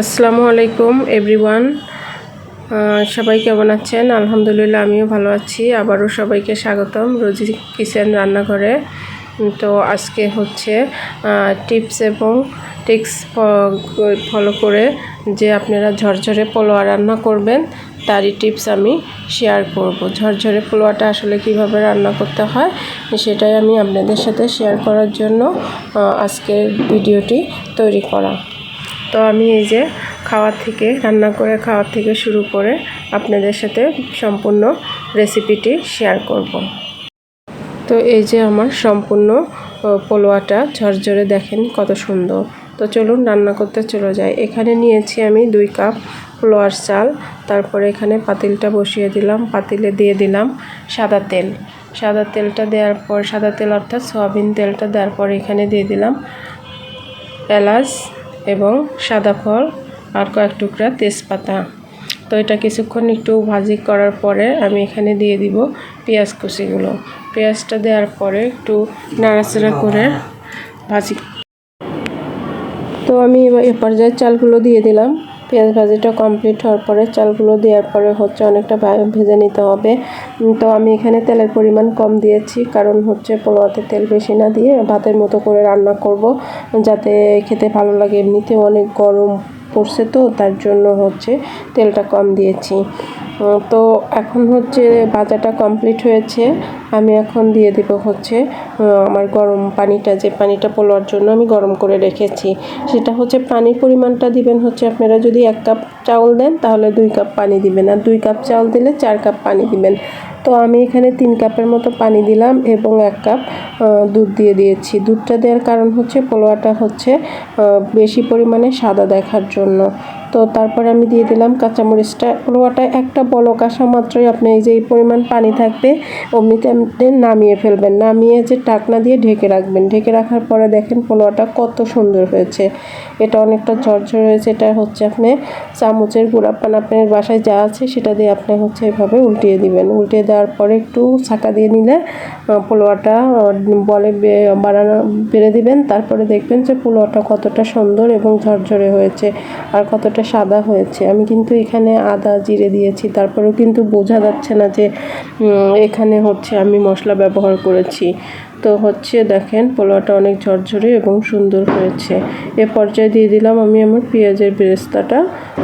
আসসালামু আলাইকুম এভরিওয়ান। সবাই কেমন আছেন? আলহামদুলিল্লাহ আমিও ভালো আছি। আবারও সবাইকে স্বাগতম রোজি কিচেন রান্নাঘরে। তো আজকে হচ্ছে টিপস এবং ট্রিক্স ফলো করে যে আপনারা ঝরঝরে পোলোয়া রান্না করবেন তারই টিপস আমি শেয়ার করব। ঝরঝরে পোলোয়াটা আসলে কিভাবে রান্না করতে হয় সেটাই আমি আপনাদের সাথে শেয়ার করার জন্য আজকের ভিডিওটি তৈরি করা। তো আমি এই যে রান্না করে খাওয়ার থেকে শুরু করে আপনাদের সাথে সম্পূর্ণ রেসিপিটি শেয়ার করব। তো এই যে আমার সম্পূর্ণ পোলোয়াটা ঝরঝরে, দেখেন কত সুন্দর। তো চলুন রান্না করতে চলে যাই। এখানে নিয়েছি আমি 2 কাপ পোলোয়ার চাল। তারপরে এখানে পাতিলটা বসিয়ে দিলাম, পাতিলে দিয়ে দিলাম সাদা তেল। সাদা তেলটা দেওয়ার পর, সাদা তেল অর্থাৎ সয়াবিন তেলটা দেওয়ার পর এখানে দিয়ে দিলাম এলাচ এবং সাদা ফল আর কয়েক টুকরা তেজপাতা। তো এটা কিছুক্ষণ একটু ভাজি করার পরে আমি এখানে দিয়ে দিব পেঁয়াজ কুচিগুলো। পেঁয়াজটা দেওয়ার পরে একটু নাড়াচাড়া করে ভাজি। তো আমি এ পর্যায়ে চালগুলো দিয়ে দিলাম। পেঁয়াজ ভাজিটা কমপ্লিট হওয়ার পরে চালগুলো দেওয়ার পরে হচ্ছে অনেকটা ভেজে নিতে হবে। তো আমি এখানে তেলের পরিমাণ কম দিয়েছি, কারণ হচ্ছে পোলাওতে তেল বেশি না দিয়ে ভাতের মতো করে রান্না করব, যাতে খেতে ভালো লাগে। এমনিতেও অনেক গরম পড়ছে, তো তার জন্য হচ্ছে তেলটা কম দিয়েছি। তো এখন হচ্ছে ভাজাটা কমপ্লিট হয়েছে। আমি এখন দিয়ে দেব হচ্ছে আমার গরম পানিটা, যে পানিটা পোলোয়ার জন্য আমি গরম করে রেখেছি। সেটা হচ্ছে পানির পরিমাণটা দিবেন হচ্ছে, আপনারা যদি 1 কাপ চাউল দেন তাহলে 2 কাপ পানি দিবেন, আর 2 কাপ চাউল দিলে 4 কাপ পানি দিবেন। তো আমি এখানে 3 কাপের মতো পানি দিলাম এবং 1 কাপ দুধ দিয়ে দিয়েছি। দুধটা দেওয়ার কারণ হচ্ছে পোলোয়াটা হচ্ছে বেশি পরিমাণে সাদা দেখার জন্য। তো তারপরে আমি দিয়ে দিলাম কাঁচামরিচটা। পোলোয়াটা একটা বলক আসা মাত্রই আপনি এই যে এই পরিমাণ পানি থাকবে অমনিতে আপনি নামিয়ে ফেলবেন। নামিয়ে যে ঢাকনা দিয়ে ঢেকে রাখবেন। ঢেকে রাখার পরে দেখেন পোলোয়াটা কত সুন্দর হয়েছে। এটা অনেকটা ঝরঝর হয়েছে। এটা হচ্ছে আপনি চামচের গুঁড়াপান আপনার বাসায় যা আছে সেটা দিয়ে আপনি হচ্ছে এভাবে উল্টিয়ে দিবেন। উল্টিয়ে দেওয়ার পরে একটু ছাঁকা দিয়ে নিলে পোলোয়াটা বলে বেড়ে দিবেন। তারপরে দেখবেন যে পোলোয়াটা কতটা সুন্দর এবং ঝরঝরে হয়েছে আর কতটা সাদা হয়েছে। আমি কিন্তু এখানে আদা জিরে দিয়েছি, তারপরেও কিন্তু বোঝা যাচ্ছে না যে এখানে হচ্ছে আমি মশলা ব্যবহার করেছি। তো হচ্ছে দেখেন পোলাওটা অনেক ঝরঝরে এবং সুন্দর হয়েছে। এ পর্যায়ে দিয়ে দিলাম আমি আমার পেঁয়াজের বেরেস্তাটা।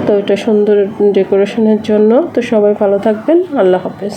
তো এটা সুন্দর ডেকোরেশনের জন্য। তো সবাই ভালো থাকবেন। আল্লাহ হাফেজ।